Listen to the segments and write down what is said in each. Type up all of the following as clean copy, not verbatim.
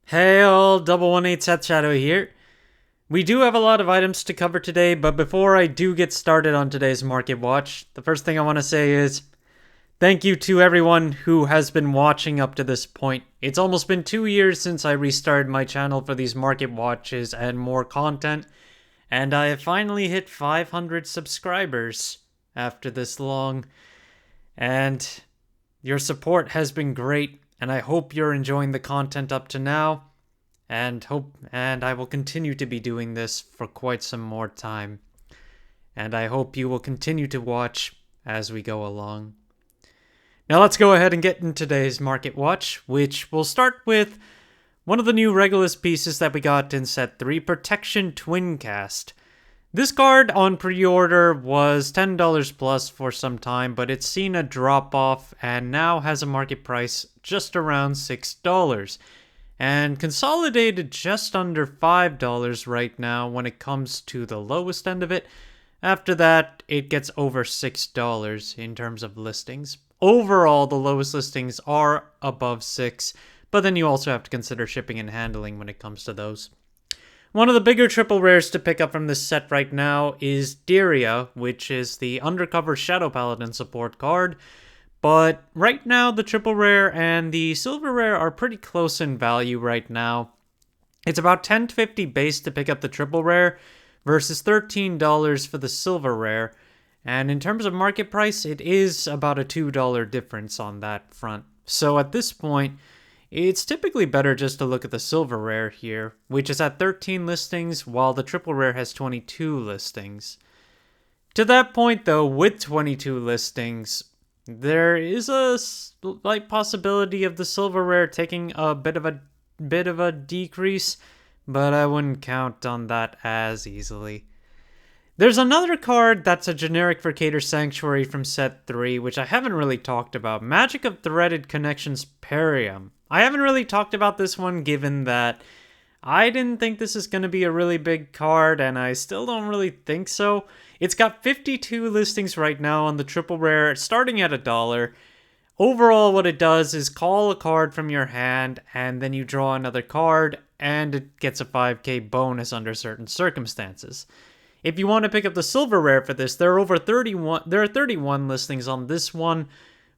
Hey all, 118 Seth Shadow here. We do have a lot of items to cover today, but before I do get started on today's Market Watch, the first thing I want to say is thank you to everyone who has been watching up to this point. It's almost been 2 years since I restarted my channel for these Market Watches and more content, and I have finally hit 500 subscribers after this long, and your support has been great. And I hope you're enjoying the content up to now, and I will continue to be doing this for quite some more time. And I hope you will continue to watch as we go along. Now let's go ahead and get into today's Market Watch, which will start with one of the new Regulus pieces that we got in Set 3, Protection Twincast. This card on pre-order was $10 plus for some time, but it's seen a drop off and now has a market price just around $6 and consolidated just under $5 right now when it comes to the lowest end of it. After that, it gets over $6 in terms of listings. Overall, the lowest listings are above $6, but then you also have to consider shipping and handling when it comes to those. One of the bigger triple rares to pick up from this set right now is Deira, which is the Undercover Shadow Paladin support card. But right now, the triple rare and the silver rare are pretty close in value right now. It's about $10 to $50 base to pick up the triple rare versus $13 for the silver rare. And in terms of market price, it is about a $2 difference on that front. So at this point, it's typically better just to look at the silver rare here, which is at 13 listings, while the triple rare has 22 listings. To that point, though, with 22 listings, there is a slight possibility of the silver rare taking a bit of a decrease, but I wouldn't count on that as easily. There's another card that's a generic for Cater Sanctuary from Set 3, which I haven't really talked about. Magic of Threaded Connections Peraram. I haven't really talked about this one given that I didn't think this is going to be a really big card, and I still don't really think so. It's got 52 listings right now on the triple rare, starting at $1. Overall, what it does is call a card from your hand, and then you draw another card, and it gets a 5k bonus under certain circumstances. If you want to pick up the silver rare for this, there are 31 listings on this one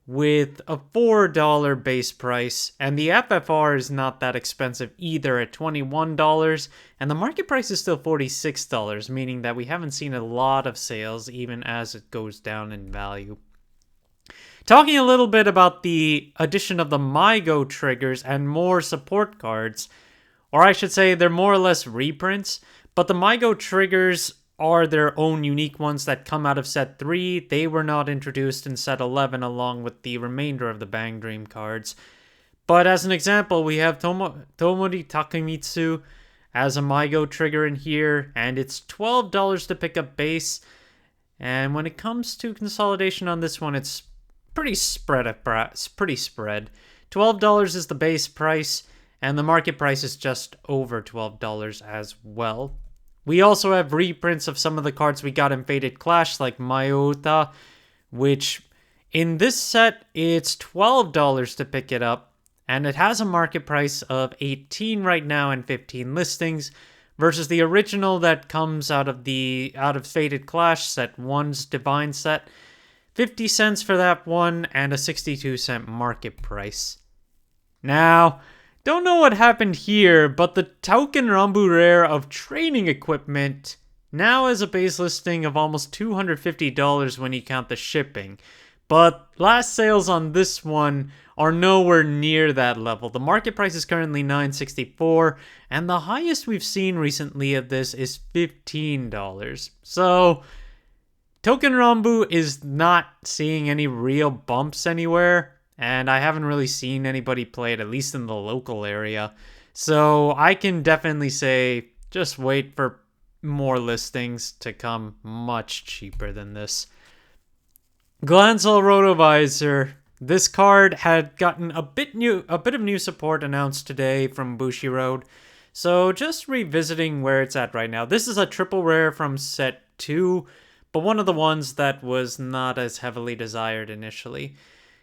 with a $4 base price, and the FFR is not that expensive either at $21, and the market price is still $46, meaning that we haven't seen a lot of sales even as it goes down in value. Talking a little bit about the addition of the MyGO triggers and more support cards, or I should say they're more or less reprints, but the MyGO triggers are their own unique ones that come out of Set 3. They were not introduced in Set 11 along with the remainder of the Bang Dream cards. But as an example, we have Tomori Takemitsu as a MyGO trigger in here, and it's $12 to pick up base. And when it comes to consolidation on this one, it's pretty spread. $12 is the base price, and the market price is just over $12 as well. We also have reprints of some of the cards we got in Fated Clash, like Myota, which in this set, it's $12 to pick it up, and it has a market price of $18 right now and 15 listings, versus the original that comes out of Fated Clash, Set 1's Divine set, 50 cents for that one, and a 62-cent market price. Now, don't know what happened here, but the Touken Ranbu rare of training equipment now has a base listing of almost $250 when you count the shipping. But last sales on this one are nowhere near that level. The market price is currently $9.64, and the highest we've seen recently of this is $15. So Touken Ranbu is not seeing any real bumps anywhere, and I haven't really seen anybody play it, at least in the local area. So I can definitely say just wait for more listings to come much cheaper than this. Glanzel Rotovisor. This card had gotten a bit of new support announced today from Bushiroad. So just revisiting where it's at right now. This is a triple rare from Set 2, but one of the ones that was not as heavily desired initially.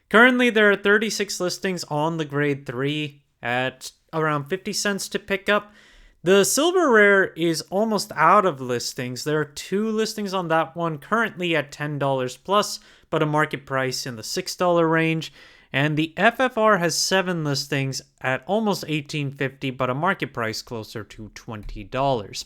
Currently, there are 36 listings on the Grade 3, at around 50 cents to pick up. The silver rare is almost out of listings. There are 2 listings on that one, currently at $10 plus, but a market price in the $6 range. And the FFR has 7 listings at almost $18.50, but a market price closer to $20.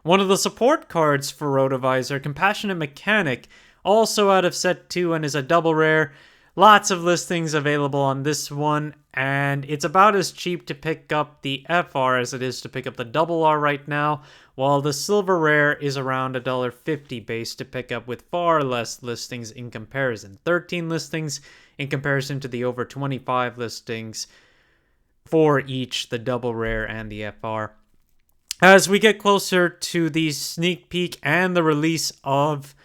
One of the support cards for Rotovisor, Compassionate Mechanic, also out of set 2 and is a double rare. Lots of listings available on this one, and it's about as cheap to pick up the FR as it is to pick up the double R right now, while the silver rare is around $1.50 base to pick up with far less listings in comparison. 13 listings in comparison to the over 25 listings for each, the double rare and the FR. As we get closer to the sneak peek and the release of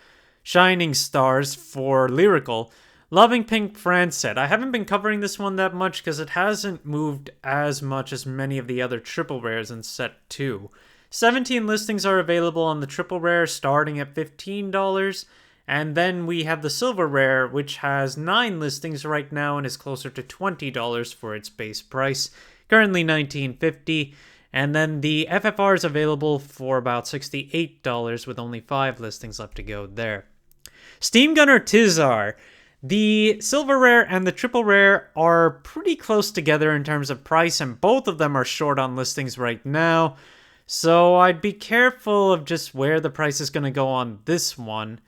Shining Stars for Lyrical, Loving Pink Francette. I haven't been covering this one that much because it hasn't moved as much as many of the other triple rares in set 2. 17 listings are available on the triple rare starting at $15, and then we have the silver rare, which has 9 listings right now and is closer to $20 for its base price, currently $19.50, and then the FFR is available for about $68 with only 5 listings left to go there. Steam Gunner Tizkar. The silver rare and the triple rare are pretty close together in terms of price, and both of them are short on listings right now. So I'd be careful of just where the price is going to go on this one.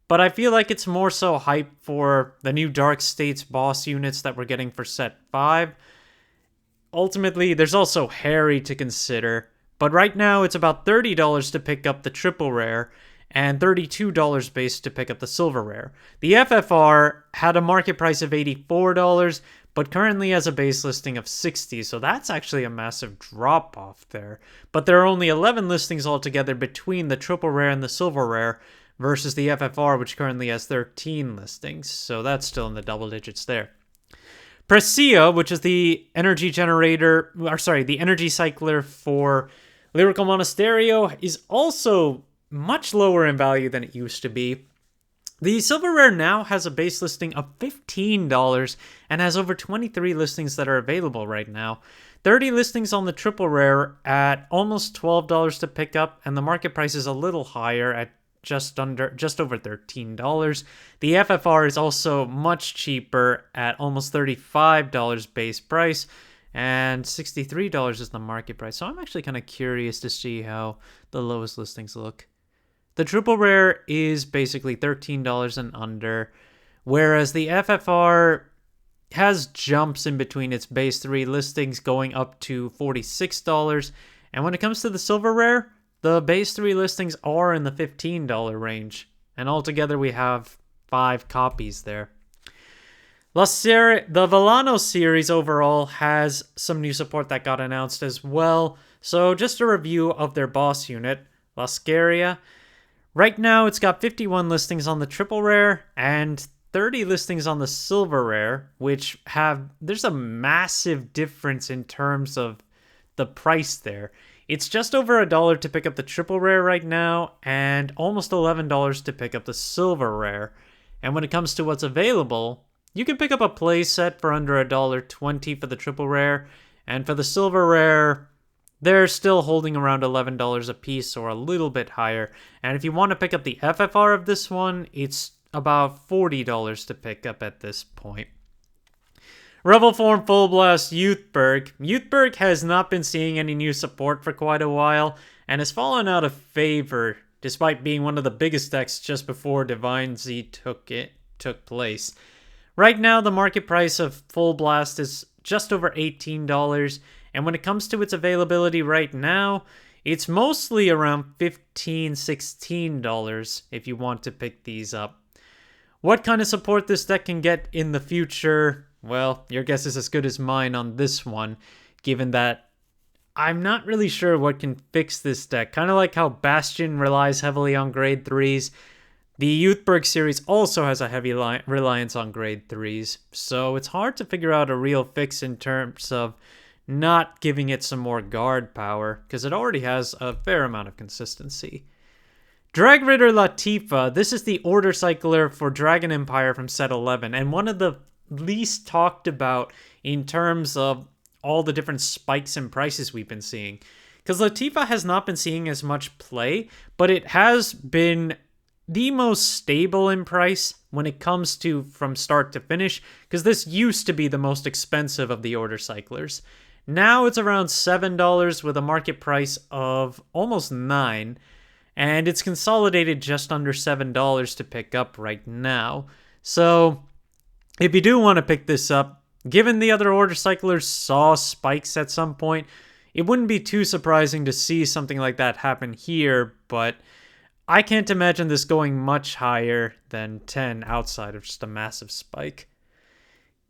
But I feel like it's more so hype for the new Dark States boss units that we're getting for set 5. Ultimately, there's also Harry to consider. But right now, it's about $30 to pick up the triple rare, and $32 base to pick up the silver rare. The FFR had a market price of $84, but currently has a base listing of $60, so that's actually a massive drop off there. But there are only 11 listings altogether between the triple rare and the silver rare versus the FFR, which currently has 13 listings, so that's still in the double digits there. Precia, which is the energy generator, the energy cycler for Lyrical Monasterio, is also much lower in value than it used to be. The silver rare now has a base listing of $15 and has over 23 listings that are available right now. 30 listings on the triple rare at almost $12 to pick up, and the market price is a little higher at just over $13. The FFR is also much cheaper at almost $35 base price, and $63 is the market price. So I'm actually kind of curious to see how the lowest listings look. The triple rare is basically $13 and under, whereas the FFR has jumps in between its base 3 listings going up to $46. And when it comes to the silver rare, the base 3 listings are in the $15 range. And altogether we have 5 copies there. The Veleno series overall has some new support that got announced as well. So just a review of their boss unit, Lascaria. Right now, it's got 51 listings on the triple rare and 30 listings on the silver rare, which there's a massive difference in terms of the price there. It's just over $1 to pick up the triple rare right now, and almost $11 to pick up the silver rare. And when it comes to what's available, you can pick up a play set for under $1.20 for the triple rare, and for the silver rare, they're still holding around $11 a piece or a little bit higher. And if you want to pick up the FFR of this one, it's about $40 to pick up at this point. Rebel Form Full Blast Youthberk. Youthberk has not been seeing any new support for quite a while and has fallen out of favor despite being one of the biggest decks just before DivineZ took place. Right now, the market price of Full Blast is just over $18. And when it comes to its availability right now, it's mostly around $15, $16 if you want to pick these up. What kind of support this deck can get in the future? Well, your guess is as good as mine on this one, given that I'm not really sure what can fix this deck. Kind of like how Bastion relies heavily on grade 3s. The Youthberk series also has a heavy reliance on grade 3s, so it's hard to figure out a real fix in terms of not giving it some more guard power, because it already has a fair amount of consistency. Dragritter Lateefa, this is the order cycler for Dragon Empire from set 11, and one of the least talked about in terms of all the different spikes in prices we've been seeing. Because Lateefa has not been seeing as much play, but it has been the most stable in price when it comes to from start to finish, because this used to be the most expensive of the order cyclers. Now it's around $7 with a market price of almost $9, and it's consolidated just under $7 to pick up right now. So if you do want to pick this up, given the other order cyclers saw spikes at some point, it wouldn't be too surprising to see something like that happen here, but I can't imagine this going much higher than 10 outside of just a massive spike.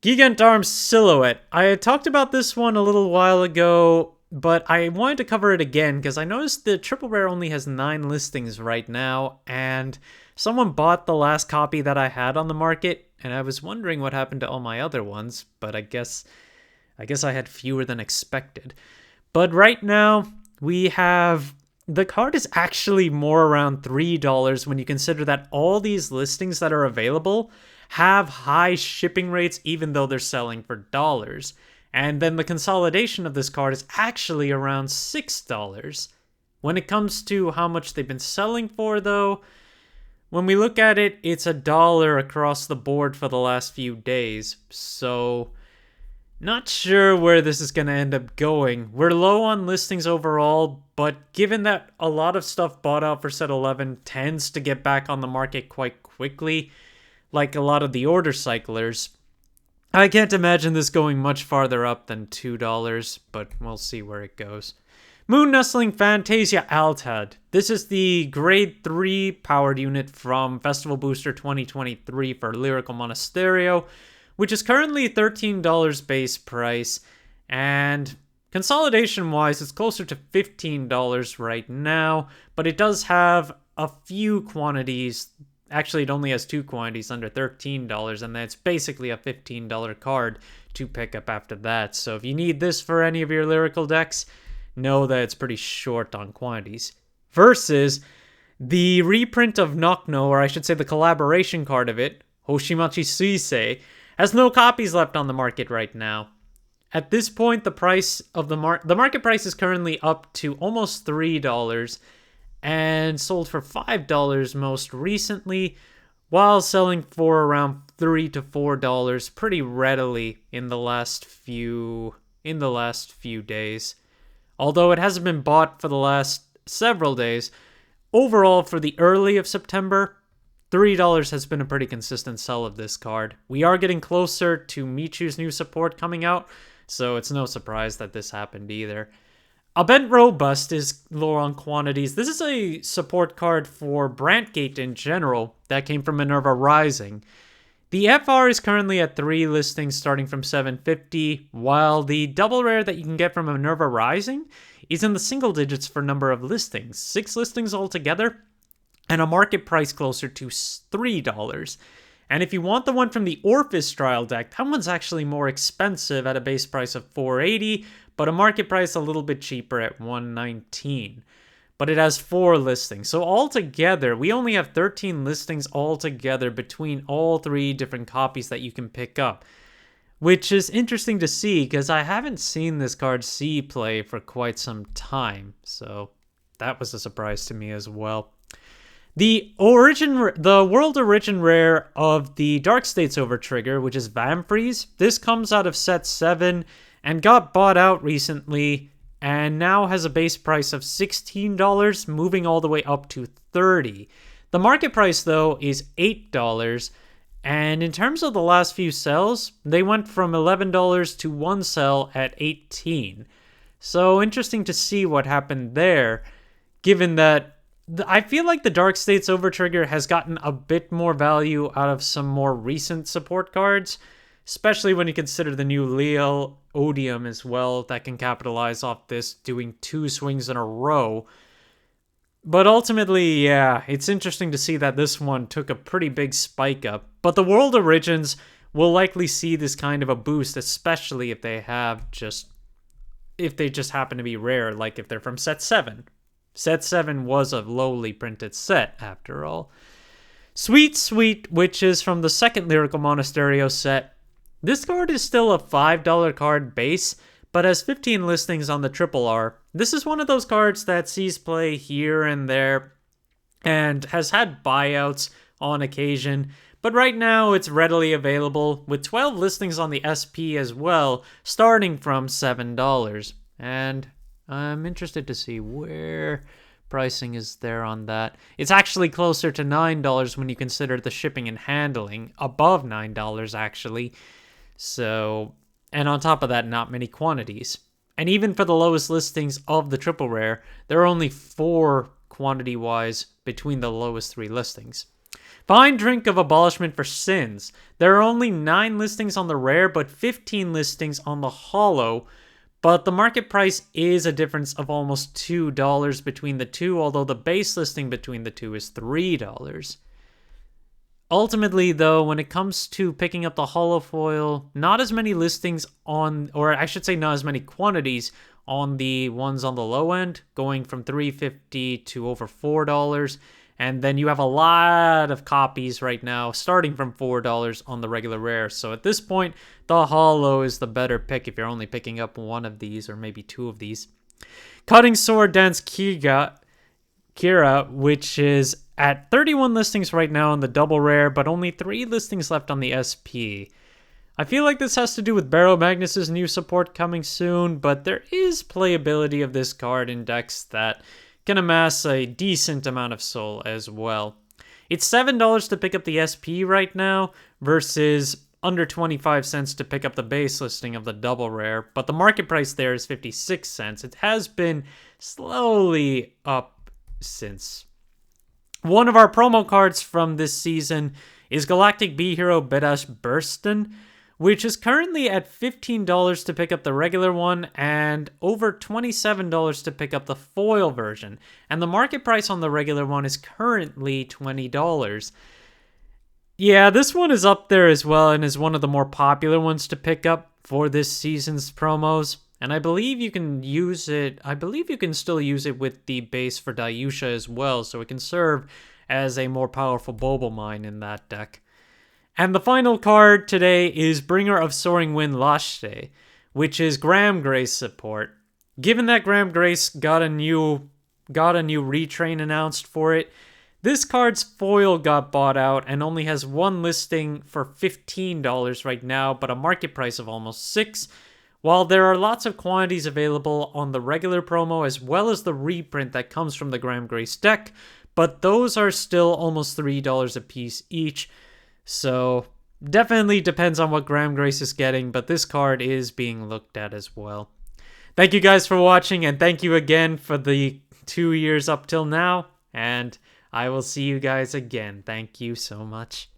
Gigant Arms Silhouette. I had talked about this one a little while ago, but I wanted to cover it again because I noticed the triple rare only has 9 listings right now, and someone bought the last copy that I had on the market, and I was wondering what happened to all my other ones, but I guess I had fewer than expected. But right now, we have... the card is actually more around $3 when you consider that all these listings that are available have high shipping rates even though they're selling for dollars. And then the consolidation of this card is actually around $6. When it comes to how much they've been selling for though, when we look at it, it's $1 across the board for the last few days. So not sure where this is going to end up going. We're low on listings overall, but given that a lot of stuff bought out for set 11 tends to get back on the market quite quickly, like a lot of the order cyclers, I can't imagine this going much farther up than $2, but we'll see where it goes. Moon Nestling Fantasia Altad. This is the grade 3 powered unit from Festival Booster 2023 for Lyrical Monasterio, which is currently $13 base price, and consolidation-wise, it's closer to $15 right now, but it does have a few quantities. Actually, it only has 2 quantities under $13, and that's basically a $15 card to pick up after that. So if you need this for any of your lyrical decks, know that it's pretty short on quantities. Versus the reprint of Nocno, or I should say the collaboration card of it, Hoshimachi Suisei, has no copies left on the market right now. At this point, the price of the market price is currently up to almost $3 and sold for $5 most recently, while selling for around $3 to $4 pretty readily in the last few days. Although it hasn't been bought for the last several days, overall for the early of September, $3 has been a pretty consistent sell of this card. We are getting closer to Michu's new support coming out, so it's no surprise that this happened either. Abent Robust is low on quantities. This is a support card for Brantgate in general that came from Minerva Rising. The FR is currently at 3 listings starting from $7.50, while the double rare that you can get from Minerva Rising is in the single digits for number of listings. 6 listings altogether, and a market price closer to $3. And if you want the one from the Orphis trial deck, that one's actually more expensive at a base price of $480, but a market price a little bit cheaper at $119. But it has 4 listings. So altogether, we only have 13 listings altogether between all 3 different copies that you can pick up, which is interesting to see because I haven't seen this card see play for quite some time. So that was a surprise to me as well. The World Origin Rare of the Dark States Overtrigger, which is Vamphreze, this comes out of set 7 and got bought out recently and now has a base price of $16, moving all the way up to $30. The market price, though, is $8, and in terms of the last few sells, they went from $11 to one sell at $18. So interesting to see what happened there, given that I feel like the Dark States Overtrigger has gotten a bit more value out of some more recent support cards, especially when you consider the new Leal Odium as well that can capitalize off this, doing 2 swings in a row. But ultimately, yeah, it's interesting to see that this one took a pretty big spike up. But the World Origins will likely see this kind of a boost, especially if they just happen to be rare, like if they're from set 7. Set 7 was a lowly printed set, after all. SweetxSweet, which is from the second Lyrical Monasterio set. This card is still a $5 card base, but has 15 listings on the Triple R. This is one of those cards that sees play here and there and has had buyouts on occasion, but right now it's readily available with 12 listings on the SP as well, starting from $7. And I'm interested to see where pricing is there on that. It's actually closer to $9 when you consider the shipping and handling, above $9 actually. So, and on top of that, not many quantities. And even for the lowest listings of the triple rare, there are only 4 quantity-wise between the lowest 3 listings. Fine Drink of Abolishment for Sins. There are only 9 listings on the rare, but 15 listings on the holo. But the market price is a difference of almost $2 between the two, although the base listing between the two is $3. Ultimately, though, when it comes to picking up the holofoil, not as many listings on, or I should say not as many quantities on the ones on the low end, going from $3.50 to over $4. And then you have a lot of copies right now, starting from $4 on the regular rare. So at this point, the holo is the better pick if you're only picking up one of these or maybe 2 of these. Cutting Sword Dance Kira, which is at 31 listings right now on the double rare, but only 3 listings left on the SP. I feel like this has to do with Barrow Magnus's new support coming soon, but there is playability of this card in decks that can amass a decent amount of soul as well. It's $7 to pick up the SP right now versus under 25 cents to pick up the base listing of the double rare, but the market price there is 56 cents. It has been slowly up since. One of our promo cards from this season is Galactic Bee Hero Bedash Burston, which is currently at $15 to pick up the regular one and over $27 to pick up the foil version. And the market price on the regular one is currently $20. Yeah, this one is up there as well and is one of the more popular ones to pick up for this season's promos. And I believe you can use it, I believe you can still use it with the base for Dayusha as well, so it can serve as a more powerful Bobo Mine in that deck. And the final card today is Bringer of Soaring Wind Lashte, which is Graham Grace support. Given that Graham Grace got a new retrain announced for it, this card's foil got bought out and only has 1 listing for $15 right now, but a market price of almost $6. While there are lots of quantities available on the regular promo as well as the reprint that comes from the Graham Grace deck, but those are still almost $3 a piece each. So definitely depends on what Graham Grace is getting, but this card is being looked at as well. Thank you guys for watching, and thank you again for the 2 years up till now, and I will see you guys again. Thank you so much.